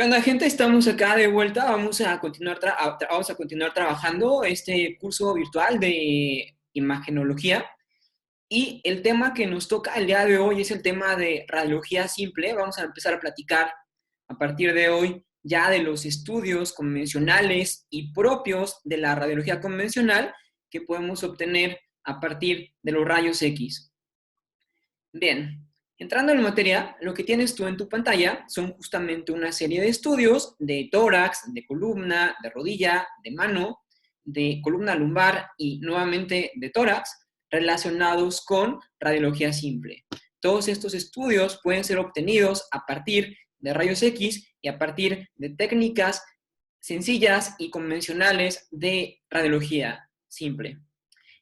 ¿Qué onda, gente? Estamos acá de vuelta. Vamos a continuar trabajando este curso virtual de imagenología. Y el tema que nos toca el día de hoy es el tema de radiología simple. Vamos a empezar a platicar a partir de hoy ya de los estudios convencionales y propios de la radiología convencional que podemos obtener a partir de los rayos X. Bien, entrando en materia, lo que tienes tú en tu pantalla son justamente una serie de estudios de tórax, de columna, de rodilla, de mano, de columna lumbar y nuevamente de tórax relacionados con radiología simple. Todos estos estudios pueden ser obtenidos a partir de rayos X y a partir de técnicas sencillas y convencionales de radiología simple.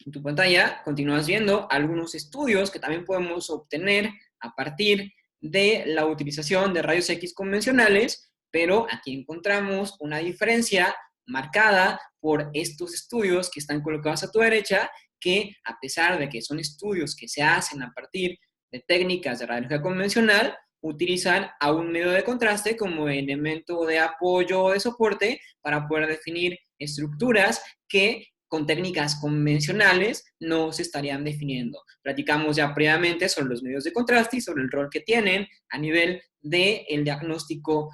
En tu pantalla continúas viendo algunos estudios que también podemos obtener a partir de la utilización de rayos X convencionales, pero aquí encontramos una diferencia marcada por estos estudios que están colocados a tu derecha, que a pesar de que son estudios que se hacen a partir de técnicas de radiología convencional, utilizan a un medio de contraste como elemento de apoyo o de soporte para poder definir estructuras que con técnicas convencionales no se estarían definiendo. Platicamos ya previamente sobre los medios de contraste y sobre el rol que tienen a nivel del diagnóstico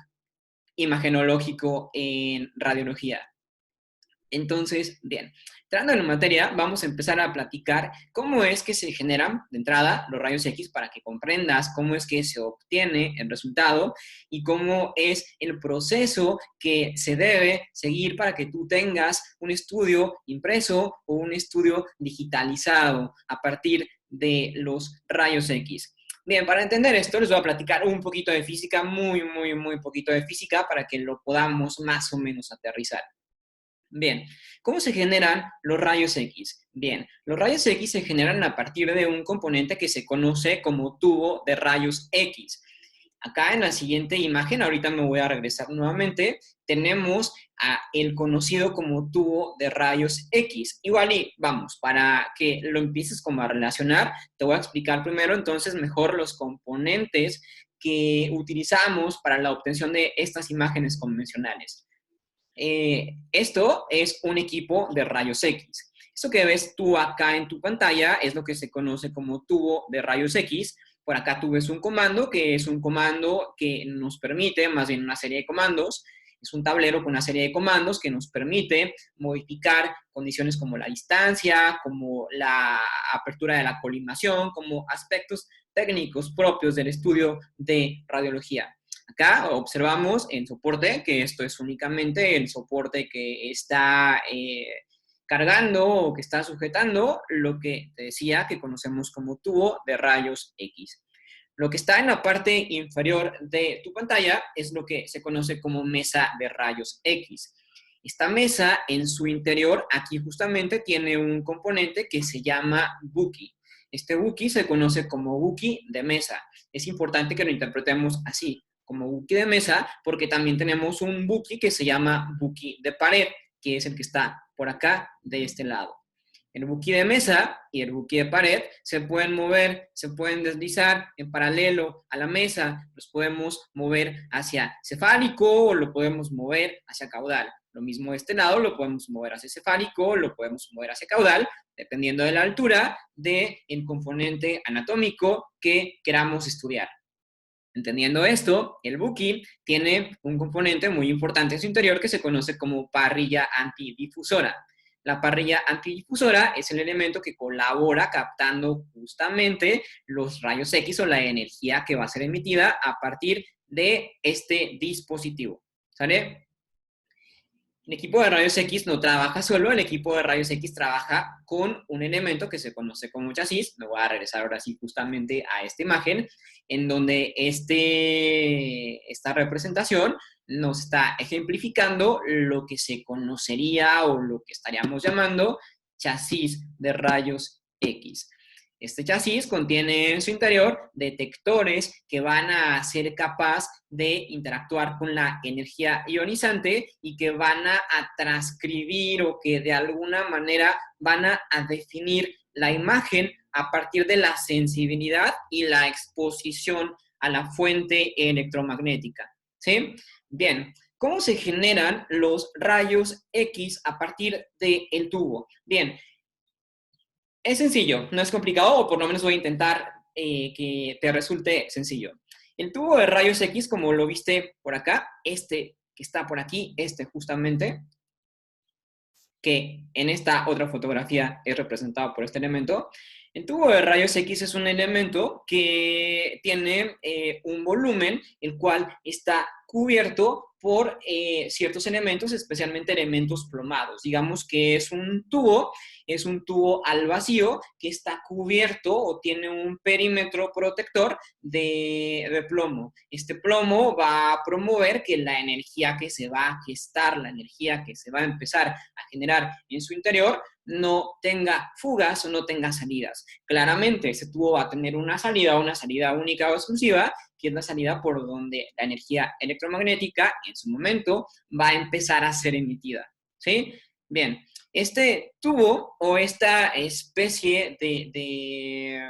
imagenológico en radiología. Entonces, bien, entrando en la materia, vamos a empezar a platicar cómo es que se generan de entrada los rayos X para que comprendas cómo es que se obtiene el resultado y cómo es el proceso que se debe seguir para que tú tengas un estudio impreso o un estudio digitalizado a partir de los rayos X. Bien, para entender esto les voy a platicar un poquito de física, muy poquito de física para que lo podamos más o menos aterrizar. Bien, ¿cómo se generan los rayos X? Bien, los rayos X se generan a partir de un componente que se conoce como tubo de rayos X. Acá en la siguiente imagen, ahorita me voy a regresar nuevamente, tenemos el conocido como tubo de rayos X. Igual y vamos, para que lo empieces como a relacionar, te voy a explicar primero entonces mejor los componentes que utilizamos para la obtención de estas imágenes convencionales. Esto es un equipo de rayos X. Esto que ves tú acá en tu pantalla es lo que se conoce como tubo de rayos X. Por acá tú ves un comando, que es un comando que nos permite, más bien una serie de comandos, es un tablero con una serie de comandos que nos permite modificar condiciones como la distancia, como la apertura de la colimación, como aspectos técnicos propios del estudio de radiología. Acá observamos en soporte, que esto es únicamente el soporte que está cargando o que está sujetando lo que te decía que conocemos como tubo de rayos X. Lo que está en la parte inferior de tu pantalla es lo que se conoce como mesa de rayos X. Esta mesa en su interior, aquí justamente tiene un componente que se llama Buki. Este Buki se conoce como Buki de mesa. Es importante que lo interpretemos así, como Buki de mesa, porque también tenemos un Buki que se llama Buki de pared, que es el que está por acá, de este lado. El Buki de mesa y el Buki de pared se pueden mover, se pueden deslizar en paralelo a la mesa, los podemos mover hacia cefálico o lo podemos mover hacia caudal. Lo mismo de este lado, lo podemos mover hacia cefálico, lo podemos mover hacia caudal, dependiendo de la altura del componente anatómico que queramos estudiar. Entendiendo esto, el Buki tiene un componente muy importante en su interior que se conoce como parrilla antidifusora. La parrilla antidifusora es el elemento que colabora captando justamente los rayos X o la energía que va a ser emitida a partir de este dispositivo. ¿Sale? El equipo de rayos X no trabaja solo, el equipo de rayos X trabaja con un elemento que se conoce como chasis. Me voy a regresar ahora sí justamente a esta imagen, en donde esta representación nos está ejemplificando lo que se conocería o lo que estaríamos llamando chasis de rayos X. Este chasis contiene en su interior detectores que van a ser capaces de interactuar con la energía ionizante y que van a transcribir o que de alguna manera van a definir la imagen a partir de la sensibilidad y la exposición a la fuente electromagnética. ¿Sí? Bien, ¿cómo se generan los rayos X a partir del tubo? Bien, es sencillo, no es complicado, o por lo menos voy a intentar que te resulte sencillo. El tubo de rayos X, como lo viste por acá, este que está por aquí, este justamente, que en esta otra fotografía es representado por este elemento. El tubo de rayos X es un elemento que tiene un volumen, el cual está cubierto por ciertos elementos, especialmente elementos plomados. Digamos que es un tubo al vacío que está cubierto o tiene un perímetro protector de plomo. Este plomo va a promover que la energía que se va a gestar, la energía que se va a empezar a generar en su interior, no tenga fugas o no tenga salidas. Claramente, ese tubo va a tener una salida única o exclusiva, que es la salida por donde la energía electromagnética en su momento va a empezar a ser emitida. ¿Sí? Bien, este tubo o esta especie de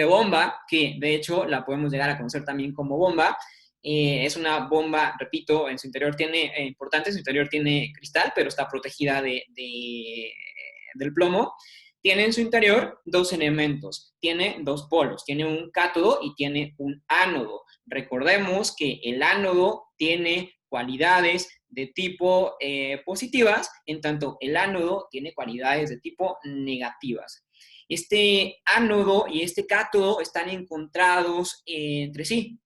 bomba, que de hecho la podemos llegar a conocer también como bomba, es una bomba, repito, en su interior tiene, importante, en su interior tiene cristal, pero está protegida del plomo. Tiene en su interior dos elementos, tiene dos polos, tiene un cátodo y tiene un ánodo. Recordemos que el ánodo tiene cualidades de tipo positivas, en tanto el ánodo tiene cualidades de tipo negativas. Este ánodo y este cátodo están encontrados entre sí.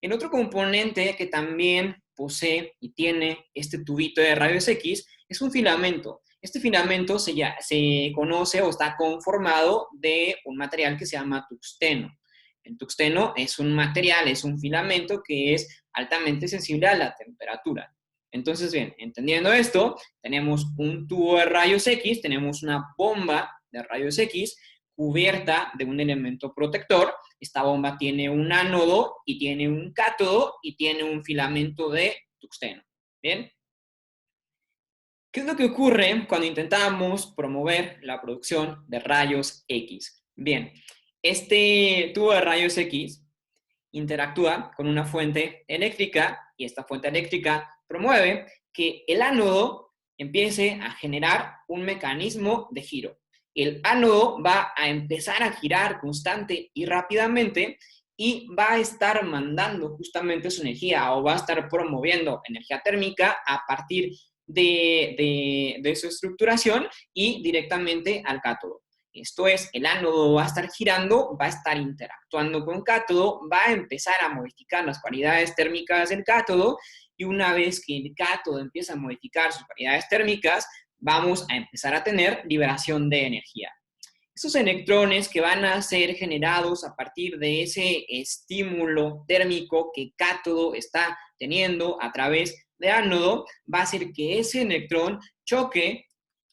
El otro componente que también posee y tiene este tubito de rayos X es un filamento. Este filamento se conoce o está conformado de un material que se llama tuxteno. El tuxteno es un material, es un filamento que es altamente sensible a la temperatura. Entonces, bien, entendiendo esto, tenemos un tubo de rayos X, tenemos una bomba de rayos X cubierta de un elemento protector. Esta bomba tiene un ánodo y tiene un cátodo y tiene un filamento de tuxteno. ¿Bien? ¿Qué es lo que ocurre cuando intentamos promover la producción de rayos X? Bien, este tubo de rayos X interactúa con una fuente eléctrica y esta fuente eléctrica promueve que el ánodo empiece a generar un mecanismo de giro. El ánodo va a empezar a girar constante y rápidamente y va a estar mandando justamente su energía o va a estar promoviendo energía térmica a partir de su estructuración y directamente al cátodo. Esto es, el ánodo va a estar girando, va a estar interactuando con cátodo, va a empezar a modificar las cualidades térmicas del cátodo y una vez que el cátodo empieza a modificar sus cualidades térmicas, vamos a empezar a tener liberación de energía. Esos electrones que van a ser generados a partir de ese estímulo térmico que cátodo está teniendo a través de ánodo, va a hacer que ese electrón choque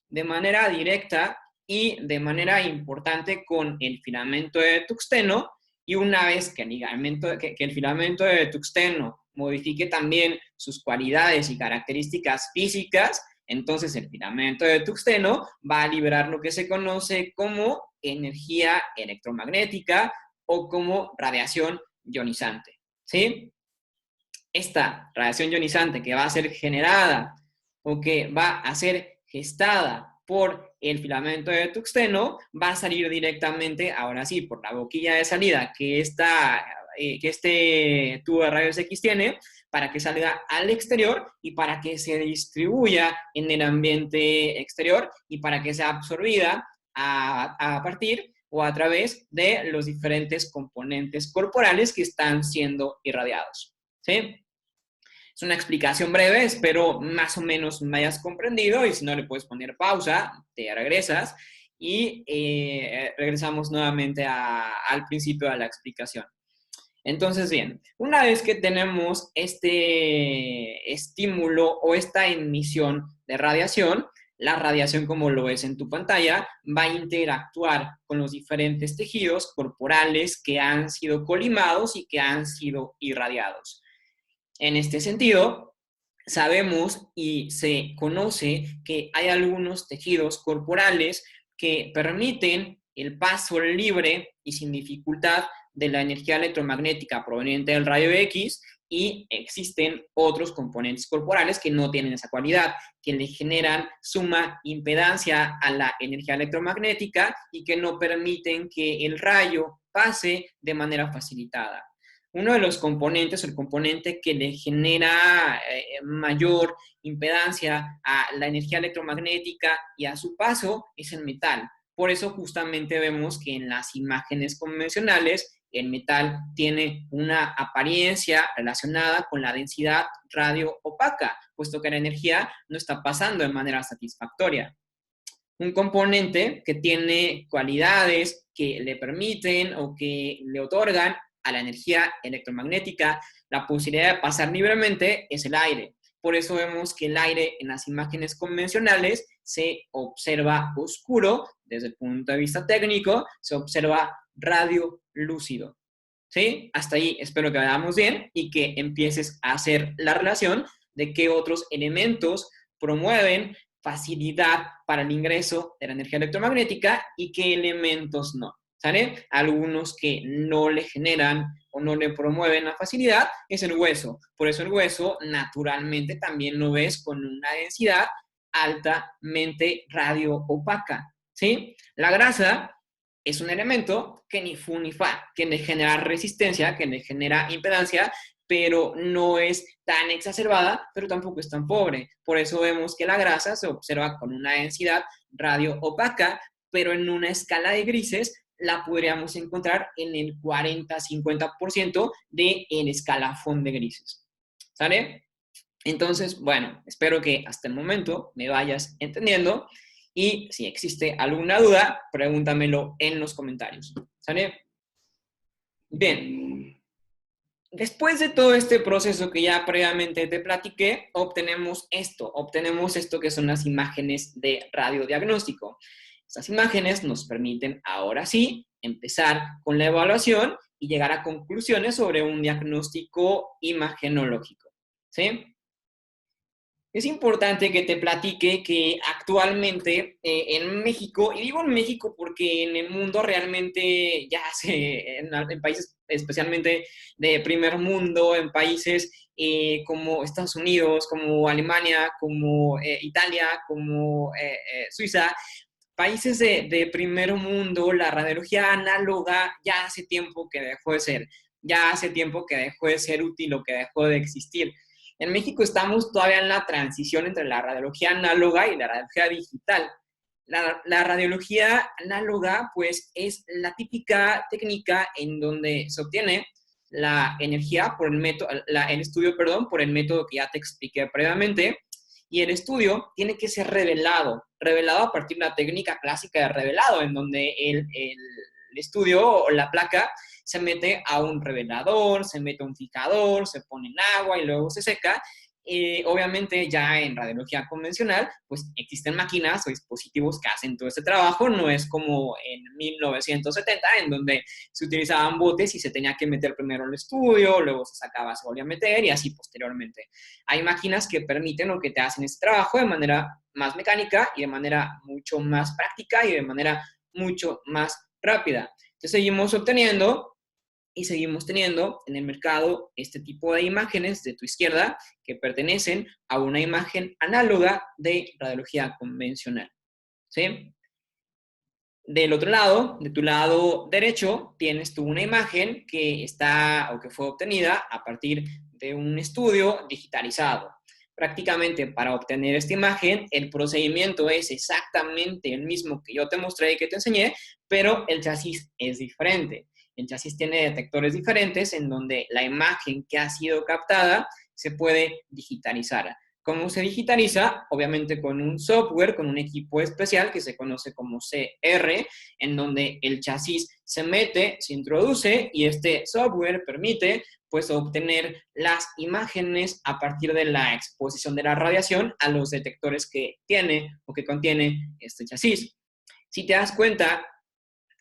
de manera directa y de manera importante con el filamento de tuxteno, y una vez que el filamento de tuxteno modifique también sus cualidades y características físicas, entonces el filamento de tuxteno va a liberar lo que se conoce como energía electromagnética o como radiación ionizante. ¿Sí? Esta radiación ionizante que va a ser generada o que va a ser gestada por el filamento de tuxteno va a salir directamente, ahora sí, por la boquilla de salida que este tubo de rayos X tiene, para que salga al exterior y para que se distribuya en el ambiente exterior y para que sea absorbida a partir o a través de los diferentes componentes corporales que están siendo irradiados. ¿Sí? Es una explicación breve, espero más o menos me hayas comprendido y si no le puedes poner pausa, te regresas y regresamos nuevamente al principio de la explicación. Entonces, bien, una vez que tenemos este estímulo o esta emisión de radiación, la radiación, como lo ves en tu pantalla, va a interactuar con los diferentes tejidos corporales que han sido colimados y que han sido irradiados. En este sentido, sabemos y se conoce que hay algunos tejidos corporales que permiten el paso libre y sin dificultad de la energía electromagnética proveniente del rayo X y existen otros componentes corporales que no tienen esa cualidad, que le generan suma impedancia a la energía electromagnética y que no permiten que el rayo pase de manera facilitada. Uno de los componentes, o el componente que le genera mayor impedancia a la energía electromagnética y a su paso, es el metal. Por eso justamente vemos que en las imágenes convencionales el metal tiene una apariencia relacionada con la densidad radio opaca, puesto que la energía no está pasando de manera satisfactoria. Un componente que tiene cualidades que le permiten o que le otorgan a la energía electromagnética la posibilidad de pasar libremente es el aire. Por eso vemos que el aire en las imágenes convencionales se observa oscuro, desde el punto de vista técnico, se observa radiolúcido. ¿Sí? Hasta ahí espero que vayamos bien y que empieces a hacer la relación de qué otros elementos promueven facilidad para el ingreso de la energía electromagnética y qué elementos no. ¿Sale? Algunos que no le generan o no le promueven la facilidad es el hueso. Por eso el hueso naturalmente también lo ves con una densidad altamente radio-opaca. ¿Sí? La grasa es un elemento que ni fu ni fa, que le genera resistencia, que le genera impedancia, pero no es tan exacerbada, pero tampoco es tan pobre. Por eso vemos que la grasa se observa con una densidad radio opaca, pero en una escala de grises la podríamos encontrar en el 40-50% del escalafón de grises. ¿Sale? Entonces, bueno, espero que hasta el momento me vayas entendiendo y si existe alguna duda, pregúntamelo en los comentarios. ¿Sale? Bien. Después de todo este proceso que ya previamente te platiqué, obtenemos esto que son las imágenes de radiodiagnóstico. Estas imágenes nos permiten ahora sí empezar con la evaluación y llegar a conclusiones sobre un diagnóstico imagenológico. ¿Sí? Es importante que te platique que actualmente en México, y digo en México porque en el mundo realmente ya en países especialmente de primer mundo, en países como Estados Unidos, como Alemania, como Italia, como Suiza, países de primer mundo, la radiología análoga ya hace tiempo que dejó de ser, ya hace tiempo que dejó de ser útil o que dejó de existir. En México estamos todavía en la transición entre la radiología análoga y la radiología digital. La radiología análoga, pues, es la típica técnica en donde se obtiene la energía por el método, el estudio, perdón, por el método que ya te expliqué previamente, y el estudio tiene que ser revelado a partir de la técnica clásica de revelado, en donde el estudio o la placa se mete a un revelador, se mete a un fijador, se pone en agua y luego se seca. Obviamente ya en radiología convencional, pues existen máquinas o dispositivos que hacen todo este trabajo, no es como en 1970, en donde se utilizaban botes y se tenía que meter primero el estudio, luego se sacaba, se volvía a meter y así posteriormente. Hay máquinas que permiten o que te hacen este trabajo de manera más mecánica y de manera mucho más práctica y de manera mucho más rápida. Entonces seguimos obteniendo y seguimos teniendo en el mercado este tipo de imágenes de tu izquierda que pertenecen a una imagen análoga de radiología convencional. ¿Sí? Del otro lado, de tu lado derecho, tienes tú una imagen que está o que fue obtenida a partir de un estudio digitalizado. Prácticamente para obtener esta imagen, el procedimiento es exactamente el mismo que yo te mostré y que te enseñé, pero el chasis es diferente. El chasis tiene detectores diferentes en donde la imagen que ha sido captada se puede digitalizar. ¿Cómo se digitaliza? Obviamente con un software, con un equipo especial que se conoce como CR, en donde el chasis se mete, se introduce y este software permite pues obtener las imágenes a partir de la exposición de la radiación a los detectores que tiene o que contiene este chasis. Si te das cuenta,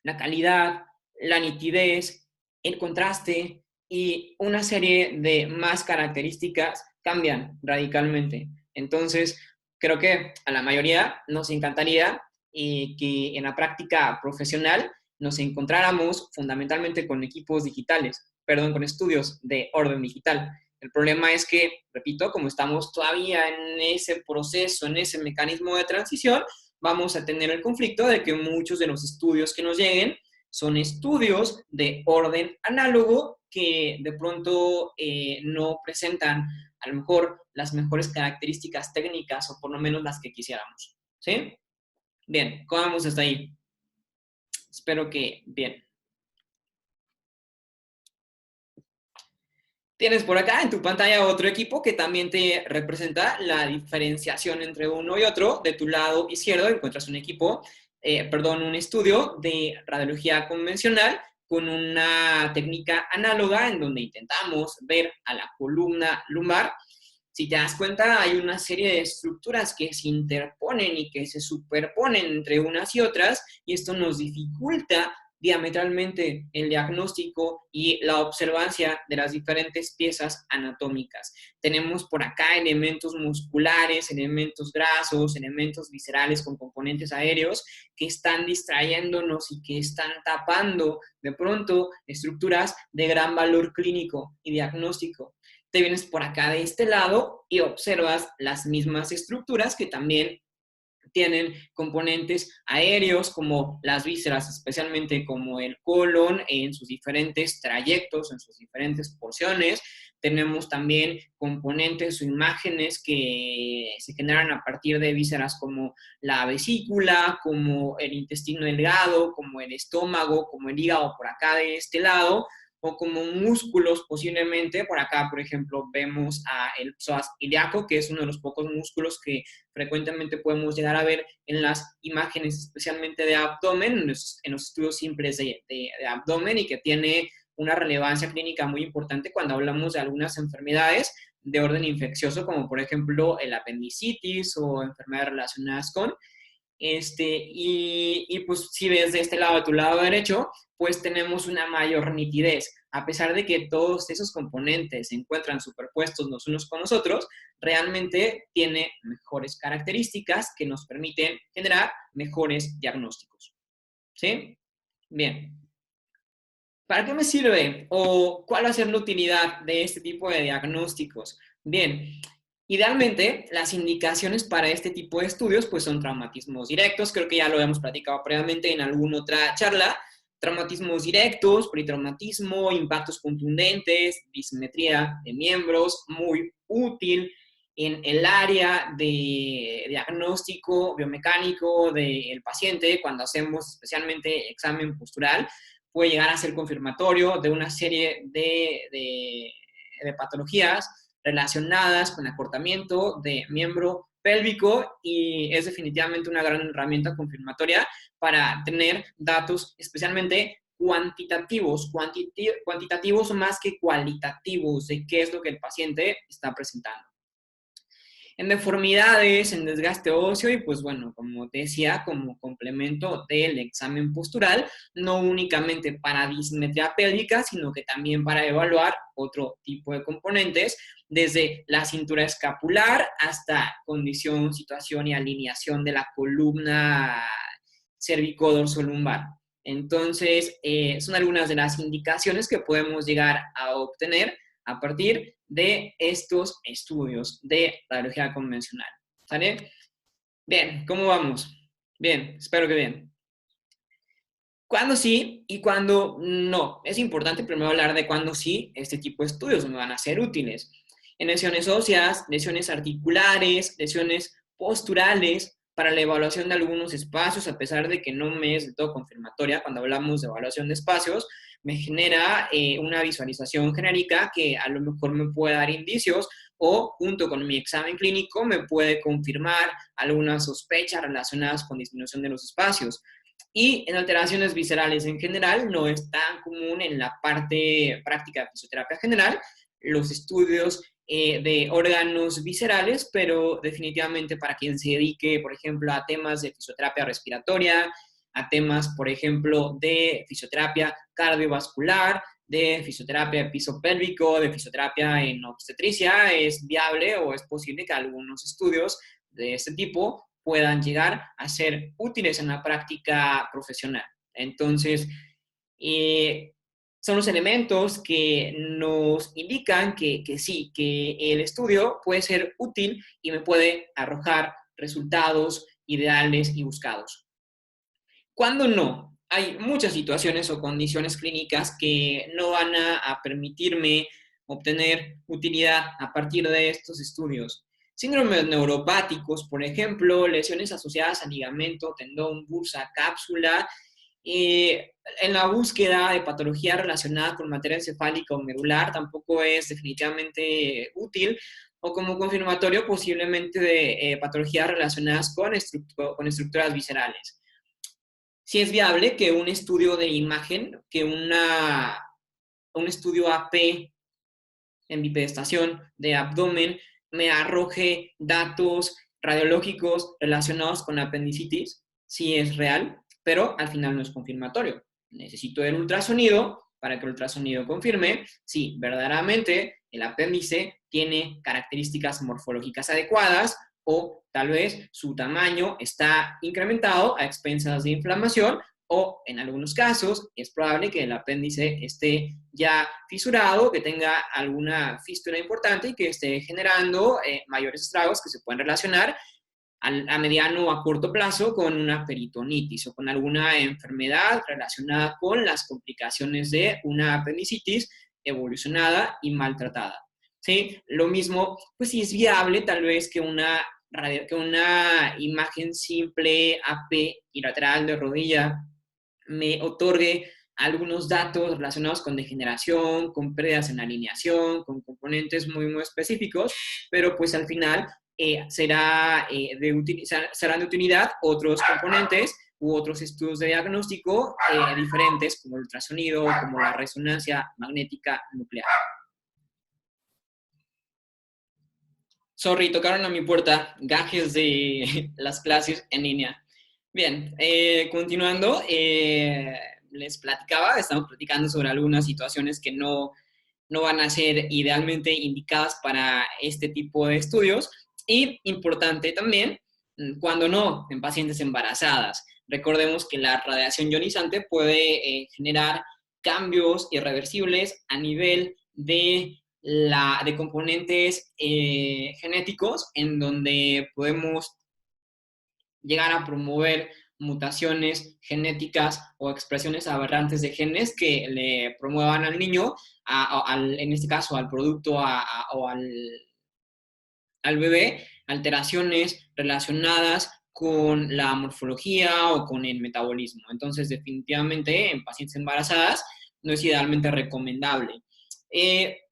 la calidad, la nitidez, el contraste y una serie de más características cambian radicalmente. Entonces, creo que a la mayoría nos encantaría que en la práctica profesional nos encontráramos fundamentalmente con equipos digitales, perdón, con estudios de orden digital. El problema es que, repito, como estamos todavía en ese proceso, en ese mecanismo de transición, vamos a tener el conflicto de que muchos de los estudios que nos lleguen son estudios de orden análogo que de pronto no presentan a lo mejor las mejores características técnicas o por lo menos las que quisiéramos. ¿Sí? Bien, ¿cómo vamos hasta ahí? Espero que bien. Tienes por acá en tu pantalla otro equipo que también te representa la diferenciación entre uno y otro. De tu lado izquierdo encuentras un equipo, un estudio de radiología convencional con una técnica análoga en donde intentamos ver a la columna lumbar. Si te das cuenta, hay una serie de estructuras que se interponen y que se superponen entre unas y otras, y esto nos dificulta diametralmente el diagnóstico y la observancia de las diferentes piezas anatómicas. Tenemos por acá elementos musculares, elementos grasos, elementos viscerales con componentes aéreos que están distrayéndonos y que están tapando de pronto estructuras de gran valor clínico y diagnóstico. Te vienes por acá de este lado y observas las mismas estructuras que también tienen componentes aéreos como las vísceras, especialmente como el colon en sus diferentes trayectos, en sus diferentes porciones. Tenemos también componentes o imágenes que se generan a partir de vísceras como la vesícula, como el intestino delgado, como el estómago, como el hígado por acá de este lado, o como músculos posiblemente. Por acá, por ejemplo, vemos a el psoas ilíaco, que es uno de los pocos músculos que frecuentemente podemos llegar a ver en las imágenes, especialmente de abdomen, en los estudios simples de abdomen, y que tiene una relevancia clínica muy importante cuando hablamos de algunas enfermedades de orden infeccioso, como por ejemplo el apendicitis o enfermedades relacionadas con. Pues si ves de este lado, de tu lado derecho, pues tenemos una mayor nitidez. A pesar de que todos esos componentes se encuentran superpuestos los unos con los otros, realmente tiene mejores características que nos permiten generar mejores diagnósticos. ¿Sí? Bien. ¿Para qué me sirve o cuál va a ser la utilidad de este tipo de diagnósticos? Bien, idealmente las indicaciones para este tipo de estudios pues son traumatismos directos, creo que ya lo habíamos platicado previamente en alguna otra charla, traumatismos directos, politraumatismo, impactos contundentes, dismetría de miembros, muy útil en el área de diagnóstico biomecánico del paciente cuando hacemos especialmente examen postural. Puede llegar a ser confirmatorio de una serie de patologías relacionadas con acortamiento de miembro pélvico, y es definitivamente una gran herramienta confirmatoria para tener datos especialmente cuantitativos más que cualitativos de qué es lo que el paciente está presentando. En deformidades, en desgaste óseo y pues bueno, como te decía, como complemento del examen postural, no únicamente para dismetría pélvica, sino que también para evaluar otro tipo de componentes, desde la cintura escapular hasta condición, situación y alineación de la columna cervicodorsolalumbar. Entonces, son algunas de las indicaciones que podemos llegar a obtener a partir de estos estudios de radiología convencional. ¿Sale? Bien, ¿cómo vamos? Bien, espero que bien. ¿Cuándo sí y cuándo no? Es importante primero hablar de cuándo sí este tipo de estudios me van a ser útiles. En lesiones óseas, lesiones articulares, lesiones posturales, para la evaluación de algunos espacios, a pesar de que no me es de todo confirmatoria cuando hablamos de evaluación de espacios, me genera una visualización genérica que a lo mejor me puede dar indicios o junto con mi examen clínico me puede confirmar algunas sospechas relacionadas con disminución de los espacios. Y en alteraciones viscerales en general no es tan común en la parte práctica de fisioterapia general los estudios de órganos viscerales, pero definitivamente para quien se dedique, por ejemplo, a temas de fisioterapia respiratoria, a temas, por ejemplo, de fisioterapia cardiovascular, de fisioterapia de piso pélvico, de fisioterapia en obstetricia, es viable o es posible que algunos estudios de este tipo puedan llegar a ser útiles en la práctica profesional. Entonces, son los elementos que nos indican que sí, que el estudio puede ser útil y me puede arrojar resultados ideales y buscados. ¿Cuándo no? Hay muchas situaciones o condiciones clínicas que no van a permitirme obtener utilidad a partir de estos estudios. Síndromes neuropáticos, por ejemplo, lesiones asociadas a ligamento, tendón, bursa, cápsula, en la búsqueda de patología relacionada con materia encefálica o medular tampoco es definitivamente útil, o como confirmatorio posiblemente de patologías relacionadas con estructuras viscerales. Si es viable que un estudio de imagen, que un estudio AP en bipedestación de abdomen me arroje datos radiológicos relacionados con apendicitis, sí es real, pero al final no es confirmatorio. Necesito el ultrasonido para que el ultrasonido confirme si verdaderamente el apéndice tiene características morfológicas adecuadas o tal vez su tamaño está incrementado a expensas de inflamación, o en algunos casos es probable que el apéndice esté ya fisurado, que tenga alguna fístula importante y que esté generando mayores estragos que se pueden relacionar a mediano o a corto plazo con una peritonitis o con alguna enfermedad relacionada con las complicaciones de una apendicitis evolucionada y maltratada. ¿Sí? Lo mismo, pues si es viable tal vez que una imagen simple AP y lateral de rodilla me otorgue algunos datos relacionados con degeneración, con pérdidas en alineación, con componentes muy, muy específicos, pero pues al final serán de utilidad otros componentes u otros estudios de diagnóstico diferentes, como el ultrasonido, como la resonancia magnética nuclear. Sorry, tocaron a mi puerta, gajes de las clases en línea. Bien, continuando, les platicaba, estamos platicando sobre algunas situaciones que no van a ser idealmente indicadas para este tipo de estudios. Y importante también, cuando no, en pacientes embarazadas. Recordemos que la radiación ionizante puede generar cambios irreversibles a nivel de componentes genéticos, en donde podemos llegar a promover mutaciones genéticas o expresiones aberrantes de genes que le promuevan al niño, en este caso al producto o al bebé, alteraciones relacionadas con la morfología o con el metabolismo. Entonces, definitivamente, en pacientes embarazadas no es idealmente recomendable.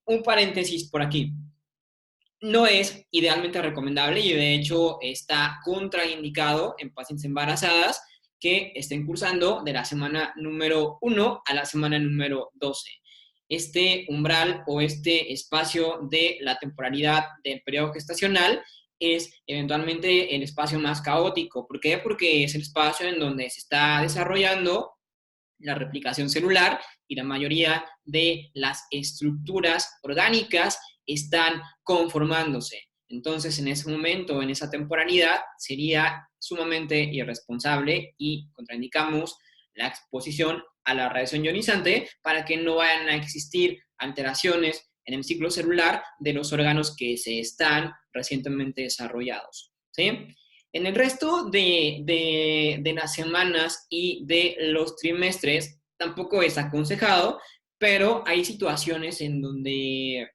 Un paréntesis por aquí. No es idealmente recomendable y de hecho está contraindicado en pacientes embarazadas que estén cursando de la semana número 1 a la semana número 12. Este umbral o este espacio de la temporalidad del periodo gestacional es eventualmente el espacio más caótico. ¿Por qué? Porque es el espacio en donde se está desarrollando la replicación celular y la mayoría de las estructuras orgánicas están conformándose. Entonces, en ese momento, en esa temporalidad, sería sumamente irresponsable y contraindicamos la exposición a la radiación ionizante para que no vayan a existir alteraciones en el ciclo celular de los órganos que se están recientemente desarrollados. ¿Sí? En el resto de las semanas y de los trimestres tampoco es aconsejado, pero hay situaciones en donde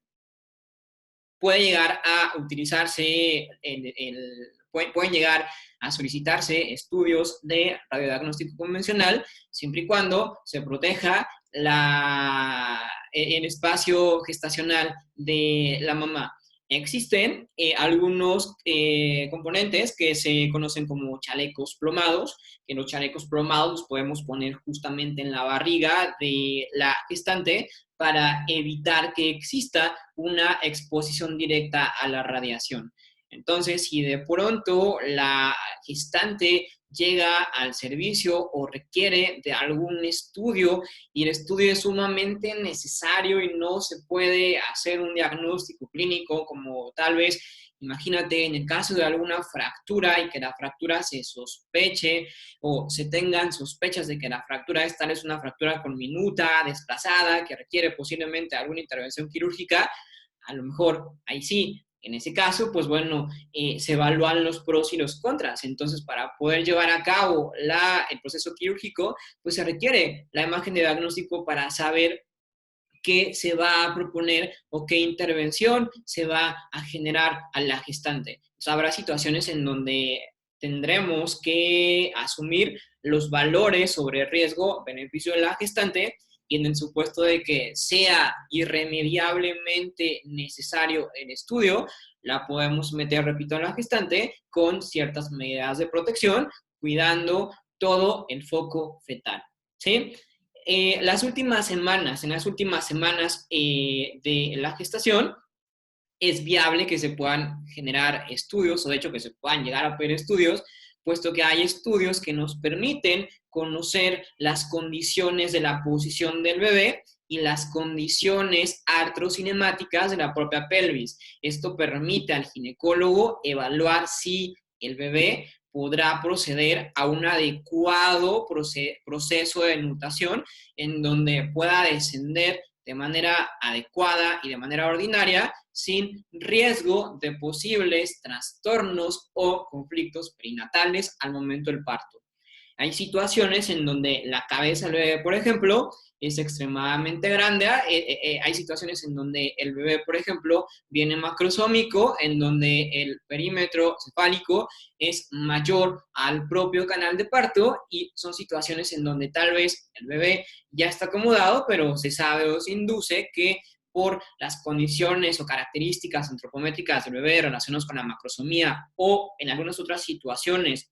puede llegar a utilizarse, pueden llegar a solicitarse estudios de radiodiagnóstico convencional, siempre y cuando se proteja el espacio gestacional de la mamá. Existen algunos componentes que se conocen como chalecos plomados, que los chalecos plomados los podemos poner justamente en la barriga de la gestante para evitar que exista una exposición directa a la radiación. Entonces, si de pronto la gestante llega al servicio o requiere de algún estudio y el estudio es sumamente necesario y no se puede hacer un diagnóstico clínico como tal vez Imagínate en el caso de alguna fractura y que la fractura se sospeche o se tengan sospechas de que la fractura es tal vez una fractura conminuta, desplazada, que requiere posiblemente alguna intervención quirúrgica, a lo mejor ahí sí, en ese caso, pues bueno, se evalúan los pros y los contras. Entonces, para poder llevar a cabo el proceso quirúrgico, pues se requiere la imagen de diagnóstico para saber qué se va a proponer o qué intervención se va a generar a la gestante. O sea, habrá situaciones en donde tendremos que asumir los valores sobre riesgo, beneficio de la gestante, y en el supuesto de que sea irremediablemente necesario el estudio, la podemos meter, repito, a la gestante con ciertas medidas de protección, cuidando todo el foco fetal. ¿Sí? En las últimas semanas de la gestación, es viable que se puedan generar estudios, o de hecho que se puedan llegar a pedir estudios, puesto que hay estudios que nos permiten conocer las condiciones de la posición del bebé y las condiciones artrocinemáticas de la propia pelvis. Esto permite al ginecólogo evaluar si el bebé podrá proceder a un adecuado proceso de nutación en donde pueda descender de manera adecuada y de manera ordinaria sin riesgo de posibles trastornos o conflictos perinatales al momento del parto. Hay situaciones en donde la cabeza del bebé, por ejemplo, es extremadamente grande. Hay situaciones en donde el bebé, por ejemplo, viene macrosómico, en donde el perímetro cefálico es mayor al propio canal de parto, y son situaciones en donde tal vez el bebé ya está acomodado, pero se sabe o se induce que por las condiciones o características antropométricas del bebé relacionadas con la macrosomía o en algunas otras situaciones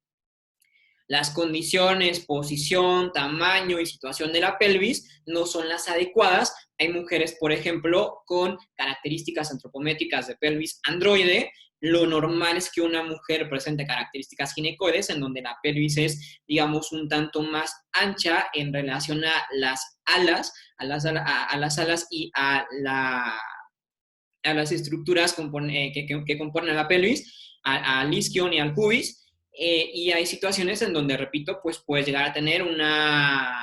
las condiciones, posición, tamaño y situación de la pelvis no son las adecuadas. Hay mujeres, por ejemplo, con características antropométricas de pelvis androide. Lo normal es que una mujer presente características ginecoides, en donde la pelvis es, digamos, un tanto más ancha en relación a las alas, a las alas y a las estructuras que componen la pelvis, al isquion y al pubis. Y hay situaciones en donde, repito, pues puedes llegar a tener una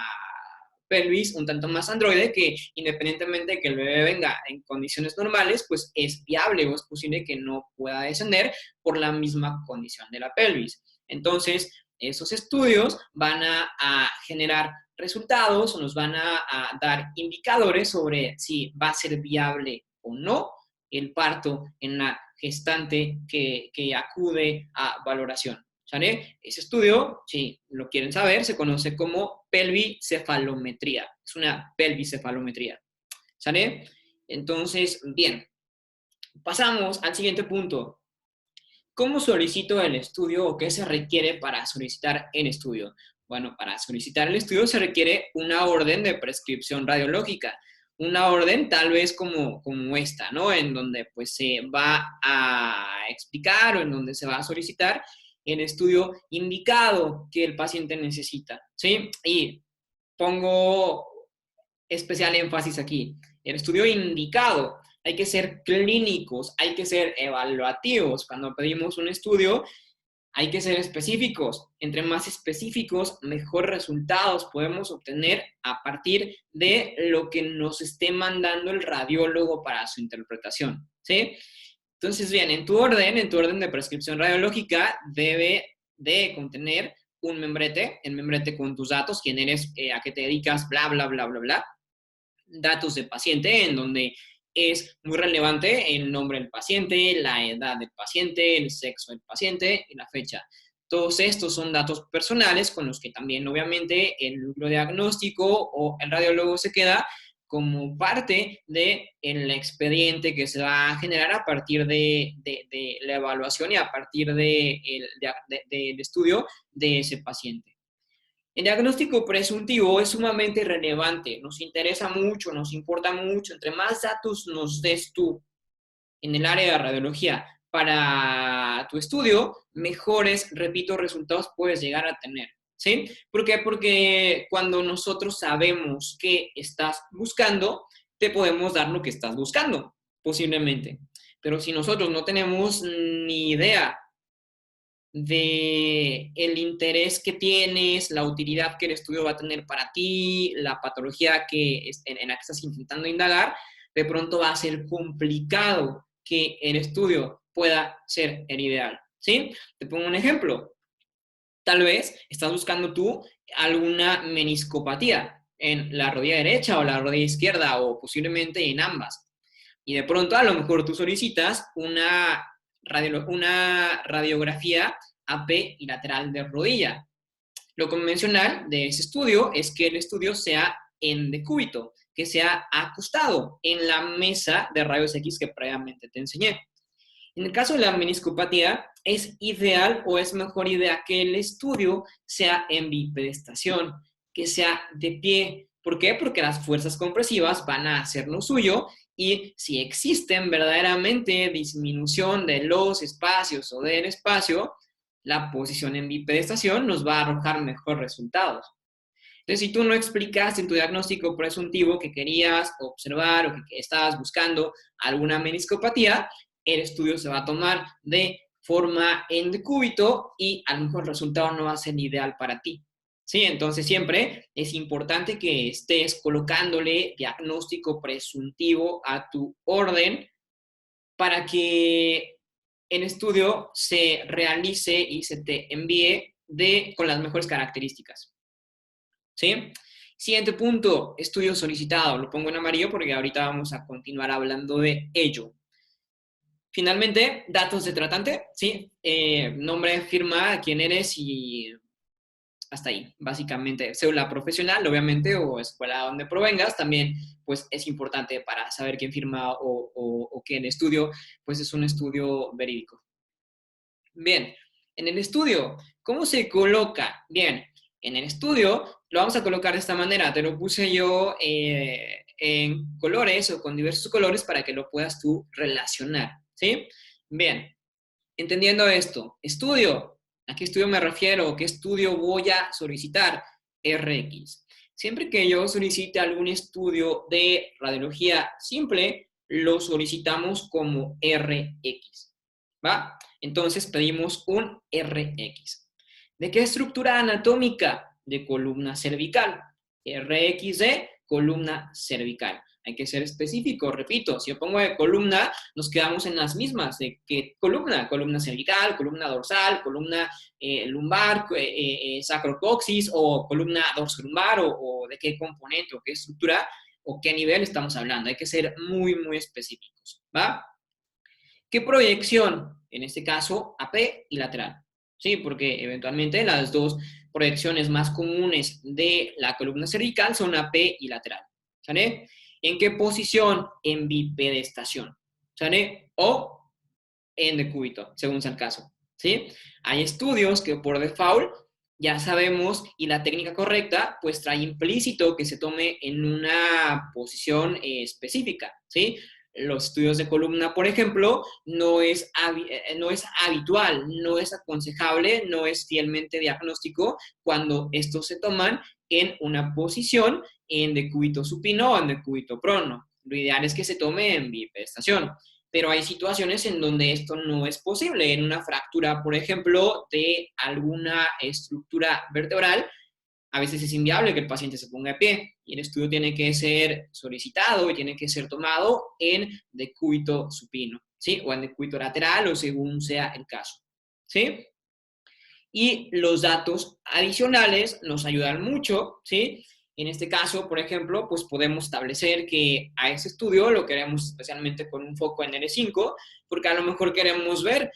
pelvis un tanto más androide, que independientemente de que el bebé venga en condiciones normales, pues es viable o es posible que no pueda descender por la misma condición de la pelvis. Entonces, esos estudios van a generar resultados o nos van a dar indicadores sobre si va a ser viable o no el parto en la gestante que acude a valoración. ¿Sale? Ese estudio, si lo quieren saber, se conoce como pelvicefalometría. Es una pelvicefalometría. ¿Sale? Entonces, bien, pasamos al siguiente punto. ¿Cómo solicito el estudio o qué se requiere para solicitar el estudio? Bueno, para solicitar el estudio se requiere una orden de prescripción radiológica, una orden tal vez como esta, ¿no? En donde pues se va a explicar o en donde se va a solicitar el estudio indicado que el paciente necesita, ¿sí? Y pongo especial énfasis aquí. El estudio indicado. Hay que ser clínicos, hay que ser evaluativos. Cuando pedimos un estudio, hay que ser específicos. Entre más específicos, mejores resultados podemos obtener a partir de lo que nos esté mandando el radiólogo para su interpretación, ¿sí? Entonces, bien, en tu orden de prescripción radiológica debe de contener un membrete, el membrete con tus datos, quién eres, a qué te dedicas, bla, bla, bla, bla, bla. Datos de paciente, en donde es muy relevante el nombre del paciente, la edad del paciente, el sexo del paciente y la fecha. Todos estos son datos personales con los que también, obviamente, el núcleo diagnóstico o el radiólogo se queda como parte del expediente que se va a generar a partir de la evaluación y a partir del estudio de ese paciente. El diagnóstico presuntivo es sumamente relevante, nos interesa mucho, nos importa mucho. Entre más datos nos des tú en el área de radiología para tu estudio, mejores, repito, resultados puedes llegar a tener. ¿Sí? ¿Por qué? Porque cuando nosotros sabemos qué estás buscando, te podemos dar lo que estás buscando, posiblemente. Pero si nosotros no tenemos ni idea de el interés que tienes, la utilidad que el estudio va a tener para ti, la patología en la que estás intentando indagar, de pronto va a ser complicado que el estudio pueda ser el ideal, ¿sí? Te pongo un ejemplo. Tal vez estás buscando tú alguna meniscopatía en la rodilla derecha o la rodilla izquierda o posiblemente en ambas. Y de pronto a lo mejor tú solicitas una radiografía AP y lateral de rodilla. Lo convencional de ese estudio es que el estudio sea en decúbito, que sea acostado en la mesa de rayos X que previamente te enseñé. En el caso de la meniscopatía, es ideal o es mejor idea que el estudio sea en bipedestación, que sea de pie. ¿Por qué? Porque las fuerzas compresivas van a hacer lo suyo y si existen verdaderamente disminución de los espacios o del espacio, la posición en bipedestación nos va a arrojar mejores resultados. Entonces, si tú no explicas en tu diagnóstico presuntivo que querías observar o que estabas buscando alguna meniscopatía, el estudio se va a tomar de forma en decúbito y a lo mejor el resultado no va a ser ideal para ti. ¿Sí? Entonces siempre es importante que estés colocándole diagnóstico presuntivo a tu orden para que el estudio se realice y se te envíe con las mejores características. ¿Sí? Siguiente punto, estudio solicitado. Lo pongo en amarillo porque ahorita vamos a continuar hablando de ello. Finalmente, datos de tratante, ¿sí? Nombre, firma, quién eres y hasta ahí, básicamente. Cédula profesional, obviamente, o escuela donde provengas, también, pues, es importante para saber quién firma o que el estudio, pues, es un estudio verídico. Bien, en el estudio, ¿cómo se coloca? Bien, en el estudio lo vamos a colocar de esta manera. Te lo puse yo en colores o con diversos colores para que lo puedas tú relacionar, ¿sí? Bien, entendiendo esto, estudio, ¿a qué estudio me refiero? ¿Qué estudio voy a solicitar? RX. Siempre que yo solicite algún estudio de radiología simple, lo solicitamos como RX, ¿va? Entonces pedimos un RX. ¿De qué estructura anatómica? De columna cervical. RX de columna cervical. Hay que ser específico, repito, si yo pongo de columna, nos quedamos en las mismas. ¿De qué columna? Columna cervical, columna dorsal, columna lumbar, sacrocoxis o columna dorsolumbar o de qué componente o qué estructura o qué nivel estamos hablando. Hay que ser muy, muy específicos, ¿va? ¿Qué proyección? En este caso, AP y lateral. Sí, porque eventualmente las dos proyecciones más comunes de la columna cervical son AP y lateral. ¿Sale? ¿En qué posición? En bipedestación. ¿Sale? O en decúbito, según sea el caso. ¿Sí? Hay estudios que por default ya sabemos y la técnica correcta pues trae implícito que se tome en una posición específica. ¿Sí? Los estudios de columna, por ejemplo, no es habitual, no es aconsejable, no es fielmente diagnóstico cuando estos se toman en una posición en decúbito supino o en decúbito prono. Lo ideal es que se tome en bipedestación, pero hay situaciones en donde esto no es posible. En una fractura, por ejemplo, de alguna estructura vertebral, a veces es inviable que el paciente se ponga de pie y el estudio tiene que ser solicitado y tiene que ser tomado en decúbito supino, ¿sí? O en decúbito lateral o según sea el caso, ¿sí? Y los datos adicionales nos ayudan mucho, ¿sí? En este caso, por ejemplo, pues podemos establecer que a ese estudio lo queremos especialmente con un foco en L5, porque a lo mejor queremos ver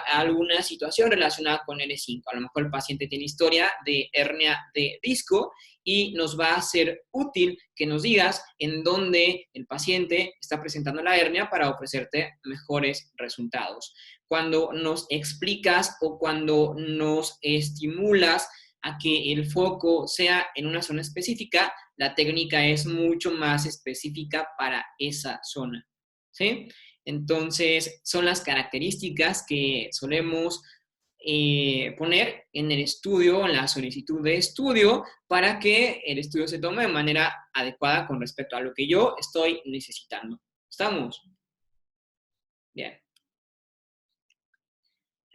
alguna situación relacionada con L5. A lo mejor el paciente tiene historia de hernia de disco y nos va a ser útil que nos digas en dónde el paciente está presentando la hernia para ofrecerte mejores resultados. Cuando nos explicas o cuando nos estimulas a que el foco sea en una zona específica, la técnica es mucho más específica para esa zona, ¿sí? Entonces, son las características que solemos poner en el estudio, en la solicitud de estudio, para que el estudio se tome de manera adecuada con respecto a lo que yo estoy necesitando. ¿Estamos? Bien.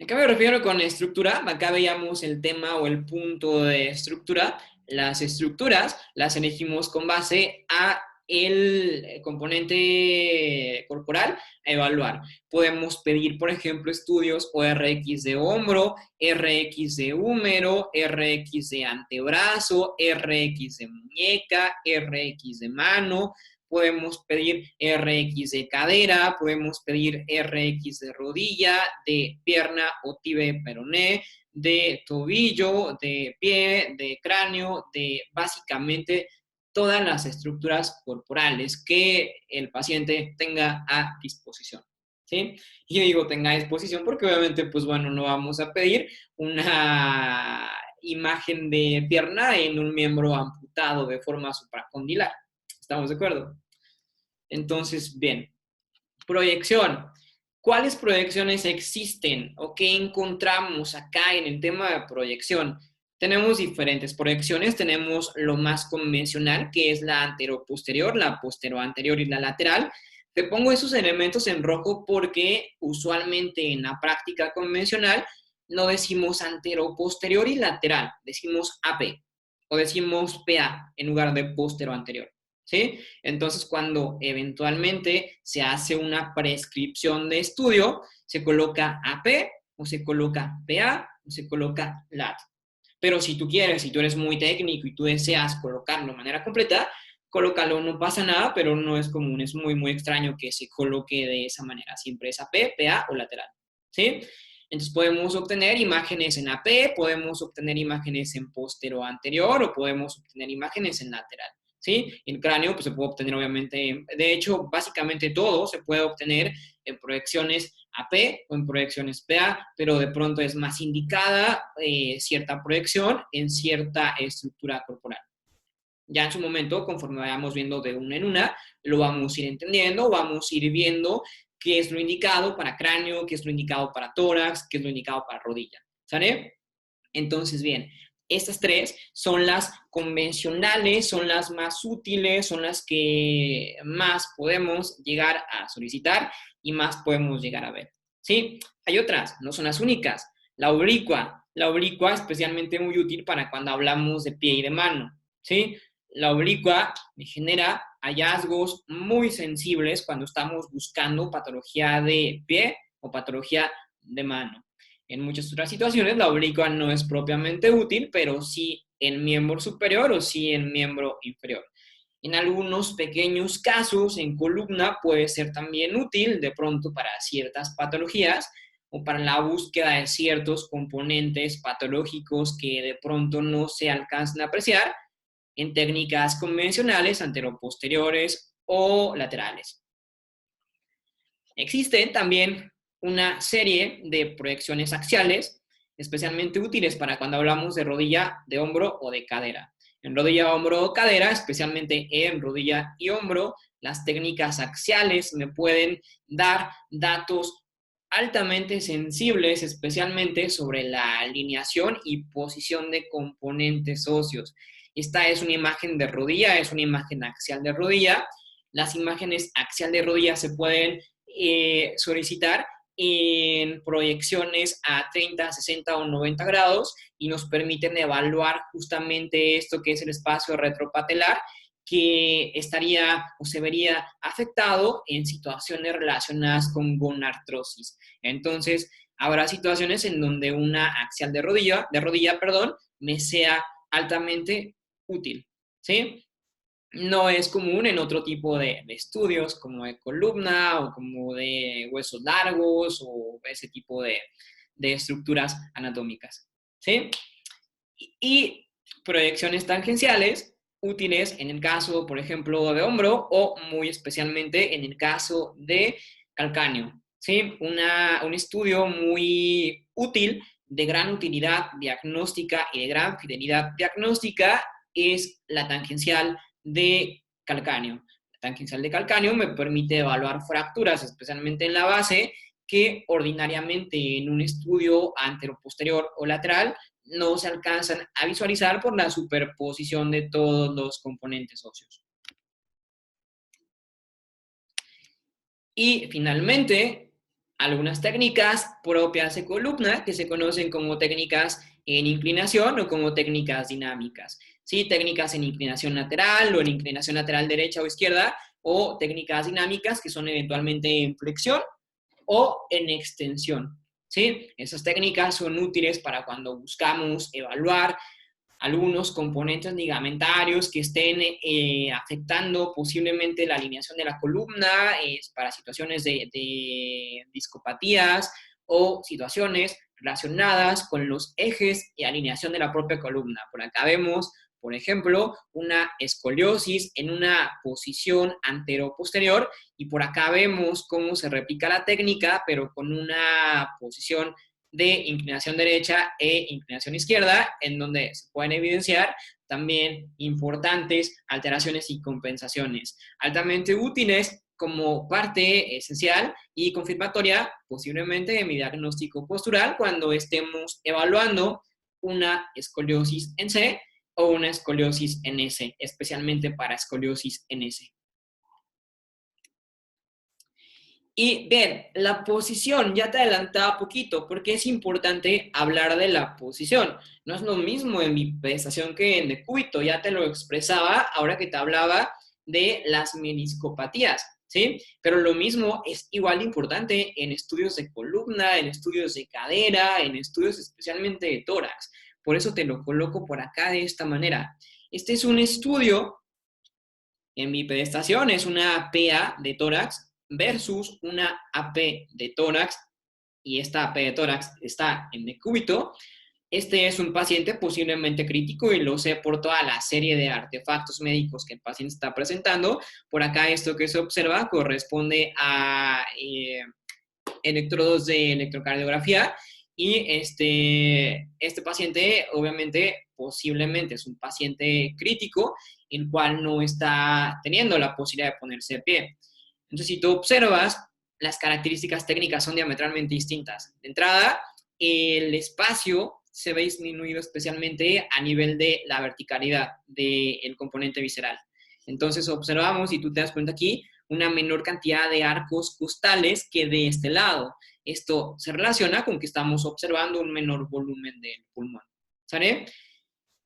¿A qué me refiero con estructura? Acá veíamos el tema o el punto de estructura. Las estructuras las elegimos con base a el componente corporal a evaluar. Podemos pedir, por ejemplo, estudios o RX de hombro, RX de húmero, RX de antebrazo, RX de muñeca, RX de mano. Podemos pedir RX de cadera, podemos pedir RX de rodilla, de pierna o tibia peroné, de tobillo, de pie, de cráneo, de básicamente todas las estructuras corporales que el paciente tenga a disposición. ¿Sí? Y yo digo tenga a disposición porque obviamente, pues bueno, no vamos a pedir una imagen de pierna en un miembro amputado de forma supracondilar. ¿Estamos de acuerdo? Entonces, bien, proyección. ¿Cuáles proyecciones existen o qué encontramos acá en el tema de proyección? Tenemos diferentes proyecciones, tenemos lo más convencional, que es la anteroposterior, la posteroanterior y la lateral. Te pongo esos elementos en rojo porque usualmente en la práctica convencional no decimos anteroposterior y lateral, decimos AP o decimos PA en lugar de posteroanterior. ¿Sí? Entonces, cuando eventualmente se hace una prescripción de estudio, se coloca AP o se coloca PA o se coloca LAT. Pero si tú quieres, si tú eres muy técnico y tú deseas colocarlo de manera completa, colócalo, no pasa nada, pero no es común, es muy, muy extraño que se coloque de esa manera. Siempre es AP, PA o lateral. ¿Sí? Entonces podemos obtener imágenes en AP, podemos obtener imágenes en postero anterior o podemos obtener imágenes en lateral. ¿Sí? En cráneo pues se puede obtener obviamente, de hecho básicamente todo se puede obtener en proyecciones AP o en proyecciones PA, pero de pronto es más indicada cierta proyección en cierta estructura corporal. Ya en su momento, conforme vayamos viendo de una en una, lo vamos a ir entendiendo, vamos a ir viendo qué es lo indicado para cráneo, qué es lo indicado para tórax, qué es lo indicado para rodilla. ¿Sale? Entonces, bien, estas tres son las convencionales, son las más útiles, son las que más podemos llegar a solicitar y más podemos llegar a ver. ¿Sí? Hay otras, no son las únicas. La oblicua especialmente muy útil para cuando hablamos de pie y de mano. ¿Sí? La oblicua genera hallazgos muy sensibles cuando estamos buscando patología de pie o patología de mano. En muchas otras situaciones la oblicua no es propiamente útil, pero sí en miembro superior o sí en miembro inferior. En algunos pequeños casos en columna puede ser también útil de pronto para ciertas patologías o para la búsqueda de ciertos componentes patológicos que de pronto no se alcanzan a apreciar en técnicas convencionales, anteroposteriores o laterales. Existen también una serie de proyecciones axiales, especialmente útiles para cuando hablamos de rodilla, de hombro o de cadera. En rodilla, hombro o cadera, especialmente en rodilla y hombro, las técnicas axiales me pueden dar datos altamente sensibles, especialmente sobre la alineación y posición de componentes óseos. Esta es una imagen de rodilla, es una imagen axial de rodilla. Las imágenes axial de rodilla se pueden solicitar en proyecciones a 30, 60 o 90 grados y nos permiten evaluar justamente esto que es el espacio retropatelar que estaría o se vería afectado en situaciones relacionadas con gonartrosis. Entonces, habrá situaciones en donde una axial de rodilla, perdón, me sea altamente útil, ¿sí? No es común en otro tipo de estudios como de columna o como de huesos largos o ese tipo de estructuras anatómicas. ¿Sí? Y proyecciones tangenciales útiles en el caso, por ejemplo, de hombro o muy especialmente en el caso de calcáneo. ¿Sí? Un estudio muy útil, de gran utilidad diagnóstica y de gran fidelidad diagnóstica es la tangencial de calcáneo. La tangencial de calcáneo me permite evaluar fracturas, especialmente en la base, que ordinariamente en un estudio anteroposterior o lateral no se alcanzan a visualizar por la superposición de todos los componentes óseos. Y finalmente, algunas técnicas propias de columna que se conocen como técnicas en inclinación o como técnicas dinámicas. ¿Sí? Técnicas en inclinación lateral o en inclinación lateral derecha o izquierda, o técnicas dinámicas que son eventualmente en flexión o en extensión. ¿Sí? Esas técnicas son útiles para cuando buscamos evaluar algunos componentes ligamentarios que estén afectando posiblemente la alineación de la columna para situaciones de discopatías o situaciones relacionadas con los ejes y alineación de la propia columna. Por acá vemos, por ejemplo, una escoliosis en una posición antero-posterior, y por acá vemos cómo se replica la técnica, pero con una posición de inclinación derecha e inclinación izquierda, en donde se pueden evidenciar también importantes alteraciones y compensaciones, altamente útiles como parte esencial y confirmatoria posiblemente de mi diagnóstico postural cuando estemos evaluando una escoliosis en C o una escoliosis en S, especialmente para escoliosis en S. Y bien, la posición, ya te adelantaba poquito, porque es importante hablar de la posición. No es lo mismo en bipedestación que en decúbito, ya te lo expresaba ahora que te hablaba de las meniscopatías, ¿sí? Pero lo mismo es igual de importante en estudios de columna, en estudios de cadera, en estudios especialmente de tórax. Por eso te lo coloco por acá de esta manera. Este es un estudio en bipedestación, es una PA de tórax versus una AP de tórax, y esta AP de tórax está en decúbito. Este es un paciente posiblemente crítico y lo sé por toda la serie de artefactos médicos que el paciente está presentando. Por acá esto que se observa corresponde a electrodos de electrocardiografía, y este paciente obviamente posiblemente es un paciente crítico, el cual no está teniendo la posibilidad de ponerse de pie. Entonces, si tú observas, las características técnicas son diametralmente distintas. De entrada, el espacio se ve disminuido especialmente a nivel de la verticalidad del componente visceral. Entonces observamos, y tú te das cuenta aquí, una menor cantidad de arcos costales que de este lado. Esto se relaciona con que estamos observando un menor volumen del pulmón. ¿Sale?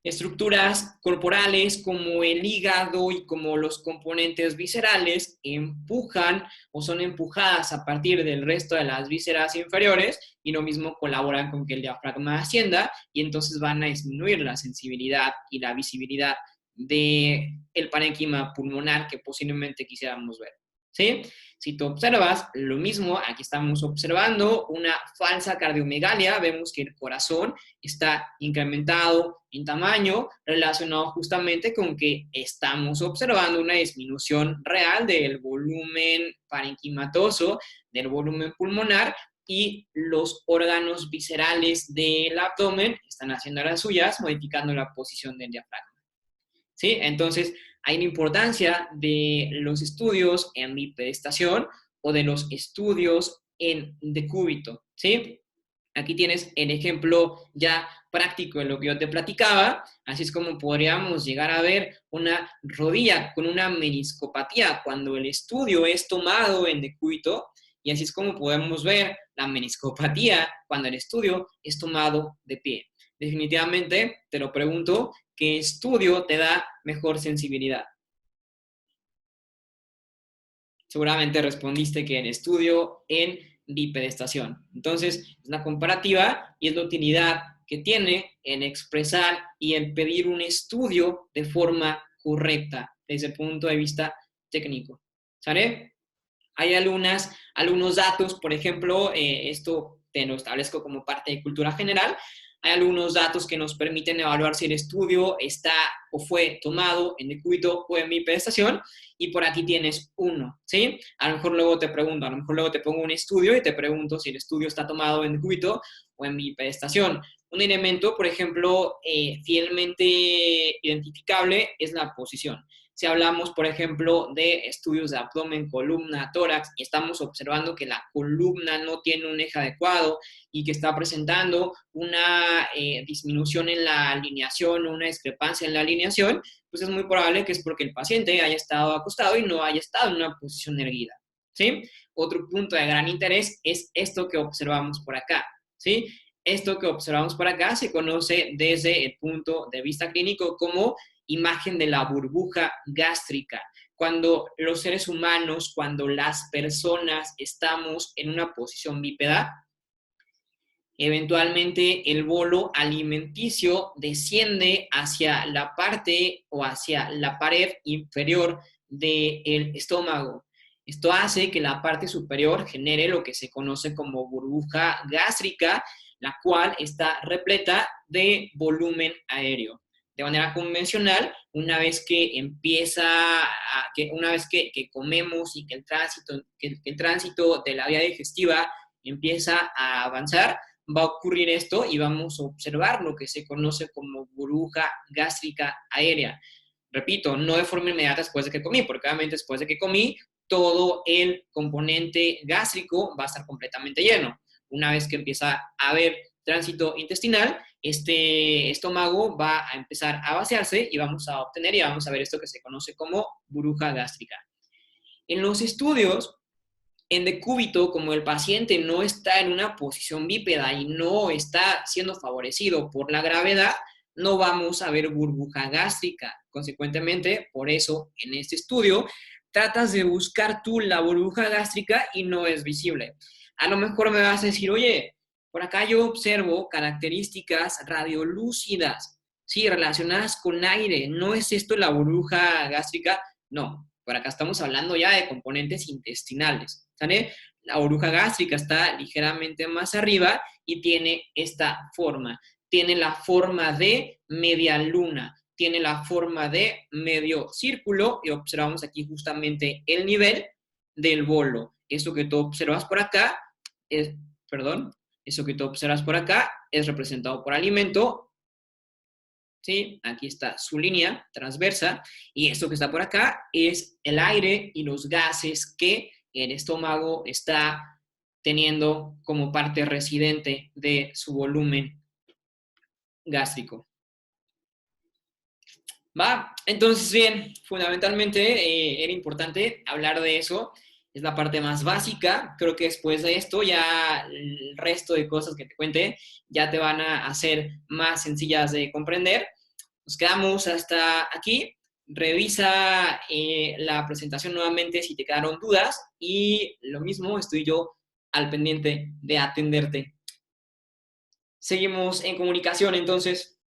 Estructuras corporales como el hígado y como los componentes viscerales empujan o son empujadas a partir del resto de las vísceras inferiores, y lo mismo colaboran con que el diafragma ascienda, y entonces van a disminuir la sensibilidad y la visibilidad del parénquima pulmonar que posiblemente quisiéramos ver. ¿Sí? Si tú observas, lo mismo, aquí estamos observando una falsa cardiomegalia, vemos que el corazón está incrementado en tamaño, relacionado justamente con que estamos observando una disminución real del volumen parenquimatoso, del volumen pulmonar, y los órganos viscerales del abdomen están haciendo las suyas, modificando la posición del diafragma. ¿Sí? Entonces, hay una importancia de los estudios en bipedestación o de los estudios en decúbito, ¿sí? Aquí tienes el ejemplo ya práctico de lo que yo te platicaba, así es como podríamos llegar a ver una rodilla con una meniscopatía cuando el estudio es tomado en decúbito, y así es como podemos ver la meniscopatía cuando el estudio es tomado de pie. Definitivamente, te lo pregunto, ¿qué estudio te da mejor sensibilidad? Seguramente respondiste que en estudio en bipedestación. Entonces, es una comparativa y es la utilidad que tiene en expresar y en pedir un estudio de forma correcta desde el punto de vista técnico. ¿Sale? Hay algunos datos, por ejemplo, esto te lo establezco como parte de cultura general. Hay algunos datos que nos permiten evaluar si el estudio está o fue tomado en decúbito o en bipedestación, y por aquí tienes uno, ¿sí? A lo mejor luego te pregunto, a lo mejor luego te pongo un estudio y te pregunto si el estudio está tomado en decúbito o en bipedestación. Un elemento, por ejemplo, fielmente identificable es la posición. Si hablamos, por ejemplo, de estudios de abdomen, columna, tórax, y estamos observando que la columna no tiene un eje adecuado y que está presentando una disminución en la alineación o una discrepancia en la alineación, pues es muy probable que es porque el paciente haya estado acostado y no haya estado en una posición erguida. ¿sí? Otro punto de gran interés es esto que observamos por acá, ¿sí? Esto que observamos por acá se conoce desde el punto de vista clínico como imagen de la burbuja gástrica. Cuando los seres humanos, cuando las personas estamos en una posición bípeda, eventualmente el bolo alimenticio desciende hacia la parte o hacia la pared inferior del estómago. Esto hace que la parte superior genere lo que se conoce como burbuja gástrica, la cual está repleta de volumen aéreo. De manera convencional, una vez que una vez que comemos y que el tránsito de la vía digestiva empieza a avanzar, va a ocurrir esto y vamos a observar lo que se conoce como burbuja gástrica aérea. Repito, no de forma inmediata después de que comí, porque obviamente después de que comí, todo el componente gástrico va a estar completamente lleno. Una vez que empieza a haber tránsito intestinal, este estómago va a empezar a vaciarse y vamos a obtener y vamos a ver esto que se conoce como burbuja gástrica. En los estudios en decúbito, como el paciente no está en una posición bípeda y no está siendo favorecido por la gravedad, no vamos a ver burbuja gástrica. Consecuentemente, por eso en este estudio tratas de buscar tú la burbuja gástrica y no es visible. A lo mejor me vas a decir, oye, por acá yo observo características radiolúcidas, sí, relacionadas con aire. ¿No es esto la burbuja gástrica? No, por acá estamos hablando ya de componentes intestinales, ¿sale? La burbuja gástrica está ligeramente más arriba y tiene esta forma. Tiene la forma de media luna, tiene la forma de medio círculo y observamos aquí justamente el nivel del bolo. Eso que tú observas por acá es, perdón, eso que tú observas por acá es representado por alimento. ¿Sí? Aquí está su línea transversa y esto que está por acá es el aire y los gases que el estómago está teniendo como parte residente de su volumen gástrico. ¿Va? Entonces, bien, fundamentalmente era importante hablar de eso. Es la parte más básica. Creo que después de esto ya el resto de cosas que te cuente ya te van a hacer más sencillas de comprender. Nos quedamos hasta aquí. Revisa la presentación nuevamente si te quedaron dudas y lo mismo estoy yo al pendiente de atenderte. Seguimos en comunicación entonces.